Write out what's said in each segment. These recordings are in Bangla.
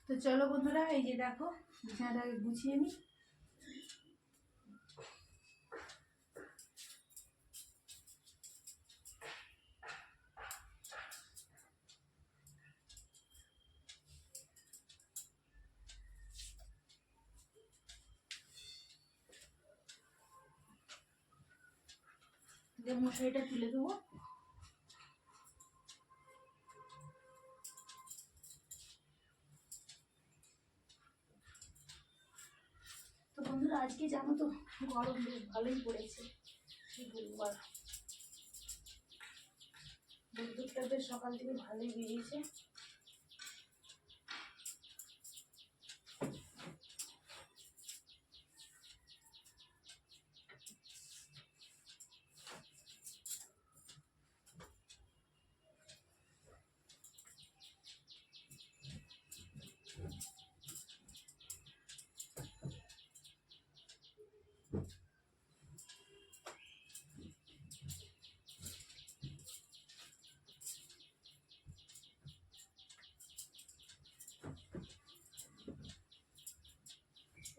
তো চলো বন্ধুরা, এই যে দেখো বিছানাটাকে গুছিয়ে নিই। মশারিটা তুলে দেবো। তো বন্ধুরা, আজকে জানো তো গরম বেশ ভালোই পড়েছে, কি বলবো আর। বিদ্যুৎটা বেশ সকাল থেকে ভালোই বেরিয়েছে।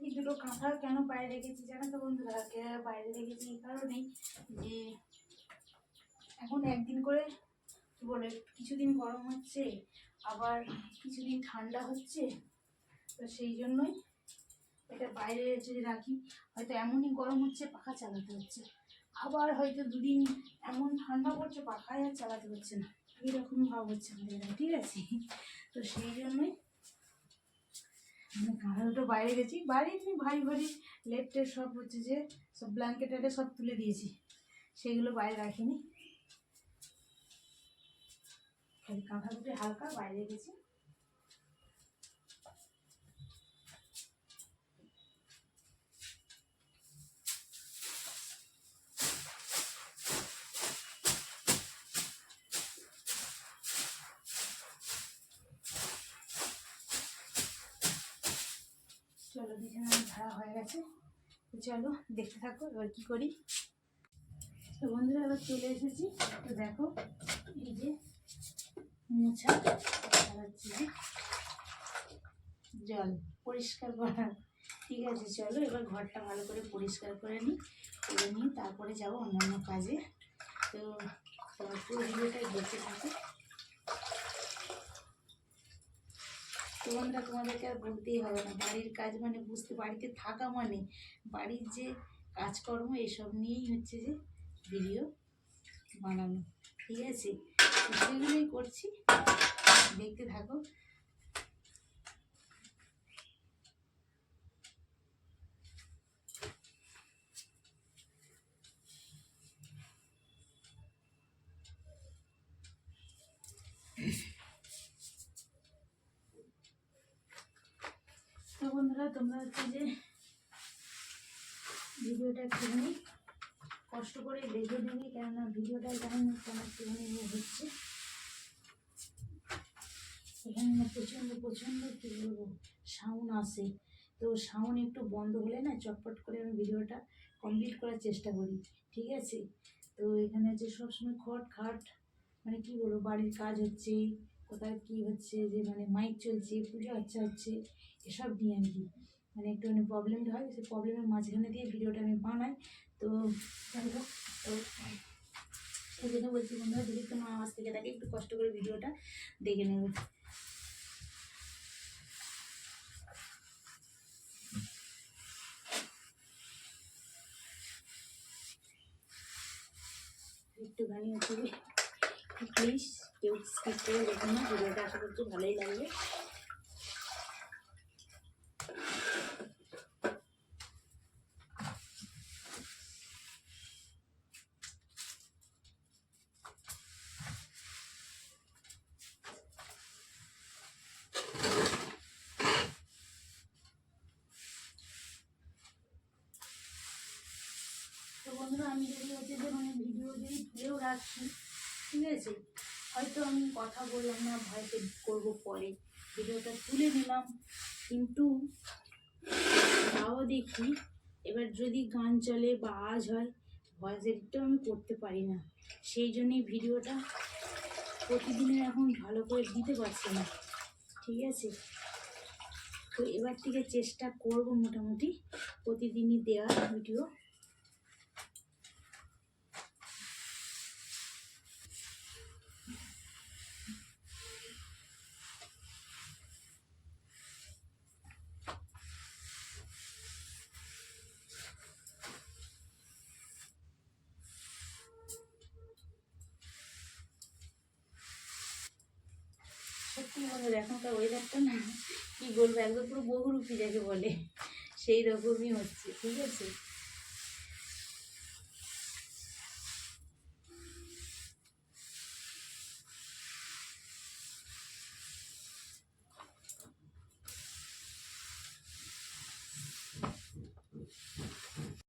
এই দুটো কাঁথা কেন বাইরে রেখেছি জানো তো বন্ধুরা? বাইরে রেখেছি এই কারণেই যে এখন একদিন করে কি বলে, কিছুদিন গরম হচ্ছে আবার কিছুদিন ঠান্ডা হচ্ছে, তো সেই জন্যই এটা বাইরে যদি রাখি হয়তো এমনই গরম হচ্ছে পাখা চালাতে হচ্ছে, আবার হয়তো দুদিন এমন ঠান্ডা পড়ছে পাখায় আর চালাতে হচ্ছে না, এইরকম ভাব হচ্ছে আমাদের, ঠিক আছে? তো সেই জন্যই কাঁথা দুটো বাইরে গেছি। বাইরে এমনি ভারী ভারী লেপটের সব হচ্ছে যে সব ব্ল্যাঙ্কেট সব তুলে দিয়েছি, সেইগুলো বাইরে রাখিনি, খালি কাঁথা দুটো হালকা বাইরে গেছি। চলো, বিছানা ঝাড়া হয়ে গেছে, তো চলো দেখতে থাকো এবার কি করি। তো বন্ধুরা, এবার চলে এসেছি। তো দেখো এই যে মোছা হচ্ছে যে জল পরিষ্কার করা, ঠিক আছে? চলো এবার ঘরটা ভালো করে পরিষ্কার করে নিই, করে নিয়ে তারপরে যাবো অন্যান্য কাজে। তো পুরো ভিডিওটাই দেখতে থাকো। তোমরা তোমাদেরকে আর বলতেই হবে না, বাড়ির কাজ মানে বুঝতে, বাড়িতে থাকা মানে বাড়ির যে কাজকর্ম এসব নিয়েই হচ্ছে যে ভিডিও বানানো, ঠিক আছে? সেগুলোই করছি, দেখতে থাকো। তো বন্ধুরা, তোমরা হচ্ছে যে ভিডিওটা একটুখানি কষ্ট করে দেখে নেবে, কেননা ভিডিওটা যেমন একটুখানি হচ্ছে এখানে প্রচণ্ড প্রচণ্ড কী বলবো সাউন্ড আসে, তো সাউন্ড একটু বন্ধ হলে না চটপট করে আমি ভিডিওটা কমপ্লিট করার চেষ্টা করি, ঠিক আছে? তো এখানে হচ্ছে সবসময় খট খাট, মানে কী বলবো, বাড়ির কাজ হচ্ছে, কোথায় কী হচ্ছে, যে মানে মাইক চলছে, পুজো আচ্ছা হচ্ছে, এসব নিয়ে আর কি মানে একটুখানি প্রবলেমটা হয়, সেই প্রবলেমের মাঝখানে দিয়ে ভিডিওটা আমি বানাই। তো যাই হোক, তো সেই জন্য বলছি বন্ধুরা, যদি একটু মা আওয়াজ থেকে থাকে একটু কষ্ট করে ভিডিওটা দেখে নেবে। একটুখানি হচ্ছে প্লিজ কেউ স্কিপ করে দেখুন না, ভিডিওটা আশা করছি ভালোই লাগবে। তো বন্ধুরা, আমি যদি হচ্ছে যে মানে ভিডিও যদি তুলেও রাখছি, ঠিক আছে, হয়তো আমি কথা বললাম না, ভয়েসে করবো পরে, ভিডিওটা তুলে দিলাম, কিন্তু তাও দেখি এবার যদি গান চলে বা আওয়াজ হয়, ভয়েস এডিটটাও আমি করতে পারি না, সেই জন্যই ভিডিওটা প্রতিদিনের এখন ভালো করে দিতে পারছি না, ঠিক আছে? তো এবার থেকে চেষ্টা করব মোটামুটি প্রতিদিনই দেওয়ার ভিডিও। সত্যি বন্ধুরা এখনকার ওয়েদারটা না কী বলবো, একদম পুরো বহুরূপী যাকে বলে সেই রকমই হচ্ছে, ঠিক আছে।